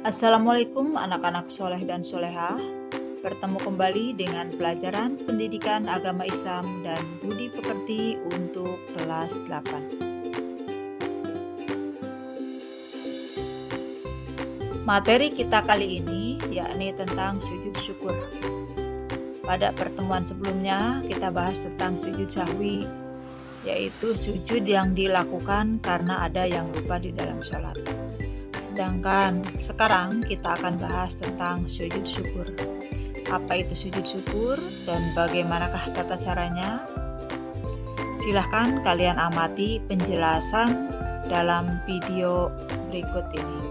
Assalamualaikum anak-anak soleh dan solehah. Bertemu kembali dengan pelajaran pendidikan agama Islam dan budi pekerti untuk kelas 8. Materi kita kali ini yakni tentang sujud syukur. Pada pertemuan sebelumnya kita bahas tentang sujud sahwi, yaitu sujud yang dilakukan karena ada yang lupa di dalam sholat. Sedangkan sekarang kita akan bahas tentang sujud syukur. Apa itu sujud syukur dan bagaimanakah tata caranya? Silahkan kalian amati penjelasan dalam video berikut ini.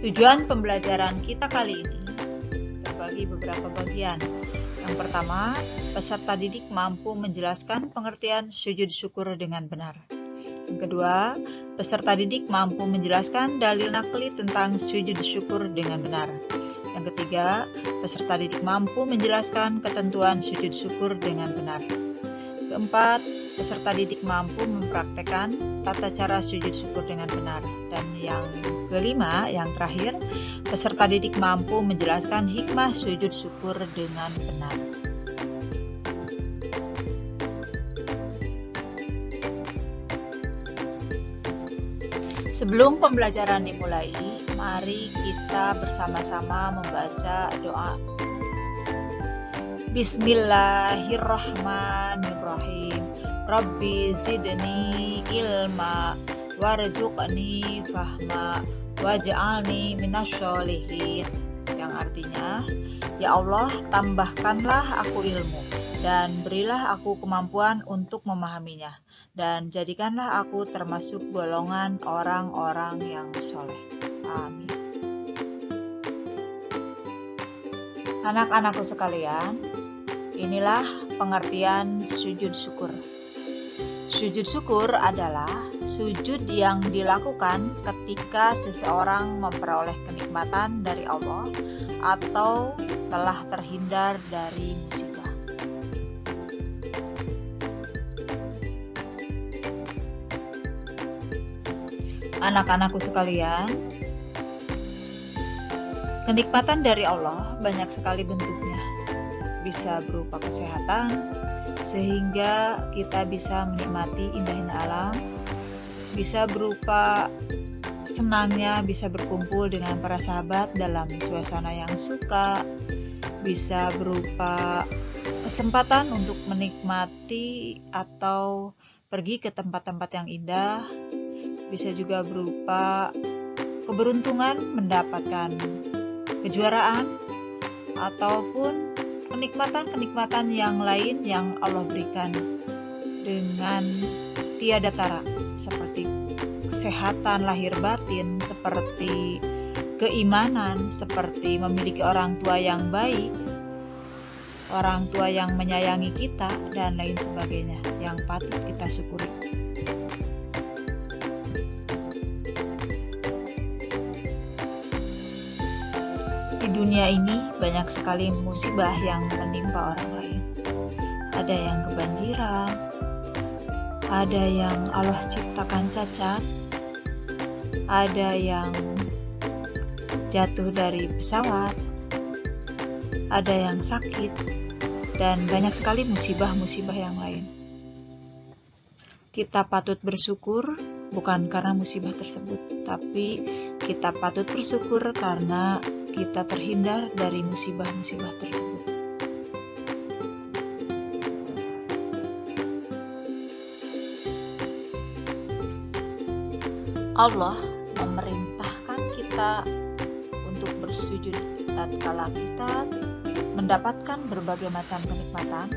Tujuan pembelajaran kita kali ini terbagi beberapa bagian. Yang pertama, peserta didik mampu menjelaskan pengertian sujud syukur dengan benar. Yang kedua, peserta didik mampu menjelaskan dalil nakli tentang sujud syukur dengan benar. Yang ketiga, peserta didik mampu menjelaskan ketentuan sujud syukur dengan benar. Keempat, peserta didik mampu mempraktekkan tata cara sujud syukur dengan benar. Dan yang kelima, yang terakhir, peserta didik mampu menjelaskan hikmah sujud syukur dengan benar. Sebelum pembelajaran dimulai, mari kita bersama-sama membaca doa. Bismillahirrahmanirrahim. Rabbi zidni ilma warzuqni fahma waj'alni minasyolihin. Yang artinya, ya Allah, tambahkanlah aku ilmu dan berilah aku kemampuan untuk memahaminya, dan jadikanlah aku termasuk golongan orang-orang yang soleh. Amin. Anak-anakku sekalian, inilah pengertian sujud syukur. Sujud syukur adalah sujud yang dilakukan ketika seseorang memperoleh kenikmatan dari Allah atau telah terhindar dari musibah. Anak-anakku sekalian, kenikmatan dari Allah banyak sekali bentuknya. Bisa berupa kesehatan, sehingga kita bisa menikmati indahnya alam. Bisa berupa senangnya bisa berkumpul dengan para sahabat dalam suasana yang suka. Bisa berupa kesempatan untuk menikmati atau pergi ke tempat-tempat yang indah. Bisa juga berupa keberuntungan mendapatkan kejuaraan ataupun kenikmatan-kenikmatan yang lain yang Allah berikan dengan tiada tara, seperti kesehatan lahir batin, seperti keimanan, seperti memiliki orang tua yang baik, orang tua yang menyayangi kita, dan lain sebagainya yang patut kita syukuri. Di dunia ini banyak sekali musibah yang menimpa orang lain. Ada yang kebanjiran, ada yang Allah ciptakan cacat, ada yang jatuh dari pesawat, ada yang sakit, dan banyak sekali musibah-musibah yang lain. Kita patut bersyukur bukan karena musibah tersebut, tapi kita patut bersyukur karena kita terhindar dari musibah-musibah tersebut. Allah memerintahkan kita untuk bersujud tatkala kita mendapatkan berbagai macam kenikmatan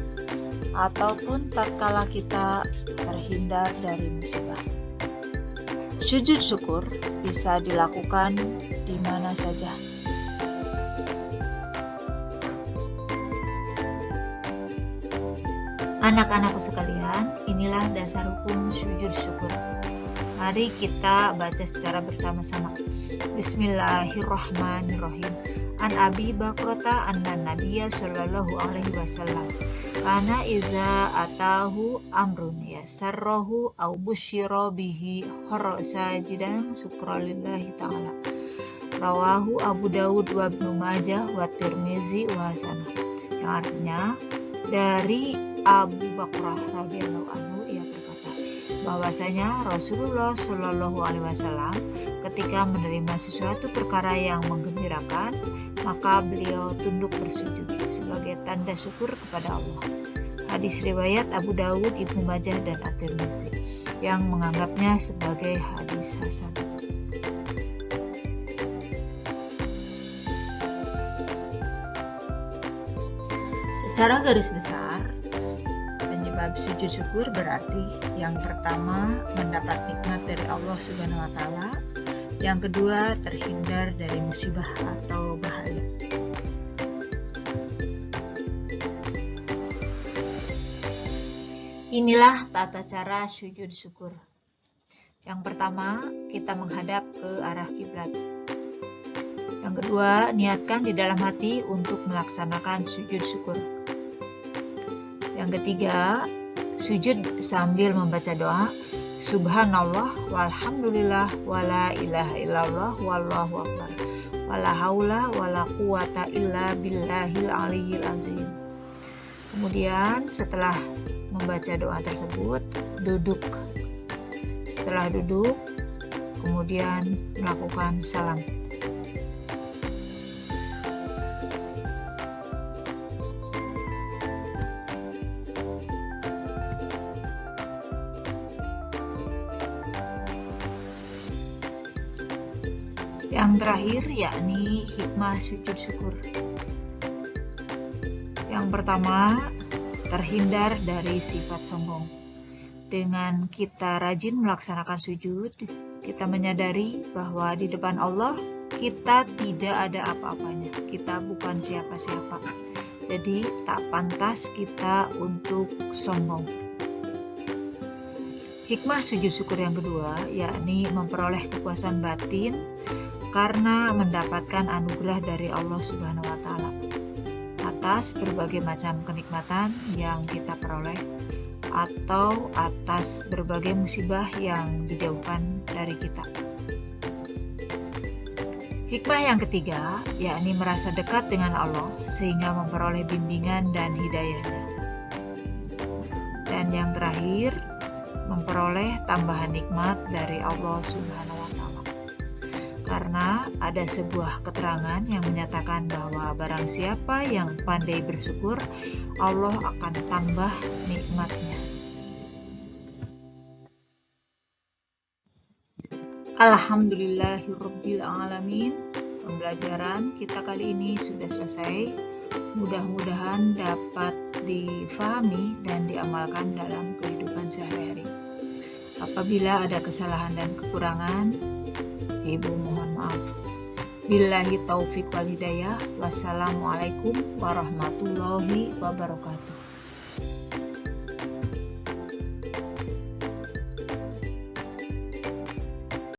ataupun tatkala kita terhindar dari musibah. Sujud syukur bisa dilakukan di mana saja. Anak-anakku sekalian, inilah dasar hukum sujud syukur. Mari kita baca secara bersama-sama. Bismillahirrahmanirrahim. An Abi Bakrata anna Nabiyya sallallahu alaihi wasallam Karena iza atahu amrun yasarrahu au busyira bihi harra sajidan syukralillahi ta'ala. Rawahu Abu Dawud wa Ibnu Majah wa Tirmizi wa hasanah. Yang artinya dari Abu Bakrah radhiyallahu anhu, ia berkata bahwasanya Rasulullah Shallallahu alaihi wasallam ketika menerima sesuatu perkara yang menggembirakan, maka beliau tunduk bersujud sebagai tanda syukur kepada Allah. Hadis riwayat Abu Dawud, Ibnu Majah, dan At-Tirmizi yang menganggapnya sebagai hadis hasan. Secara garis besar, penyebab sujud syukur berarti yang pertama mendapat nikmat dari Allah Subhanahu wa taala, yang kedua terhindar dari musibah atau bahaya. Inilah tata cara sujud syukur. Yang pertama, kita menghadap ke arah kiblat. Yang kedua, niatkan di dalam hati untuk melaksanakan sujud syukur. Yang ketiga, sujud sambil membaca doa, Subhanallah walhamdulillah wala ilaha illallah wallahu akbar wala haula wala quwata illa billahil aliyyil azim. Kemudian setelah membaca doa tersebut, duduk. Setelah duduk, kemudian melakukan salam. Yang terakhir yakni hikmah sujud syukur. Yang pertama, terhindar dari sifat sombong. Dengan kita rajin melaksanakan sujud, kita menyadari bahwa di depan Allah kita tidak ada apa-apanya. Kita bukan siapa-siapa. Jadi tak pantas kita untuk sombong. Hikmah sujud syukur yang kedua yakni memperoleh kepuasan batin karena mendapatkan anugerah dari Allah Subhanahu wa taala atas berbagai macam kenikmatan yang kita peroleh atau atas berbagai musibah yang dijauhkan dari kita. Hikmah yang ketiga yakni merasa dekat dengan Allah sehingga memperoleh bimbingan dan hidayahnya. Dan yang terakhir, memperoleh tambahan nikmat dari Allah Subhanahu wa taala. Karena ada sebuah keterangan yang menyatakan bahwa barang siapa yang pandai bersyukur, Allah akan tambah nikmatnya. Alhamdulillahirabbil alamin. Pembelajaran kita kali ini sudah selesai. Mudah-mudahan dapat difahami dan diamalkan dalam kehidupan sehari-hari. Apabila ada kesalahan dan kekurangan, Ibu mohon maaf. Billahi taufiq wal hidayah. Wassalamualaikum warahmatullahi wabarakatuh.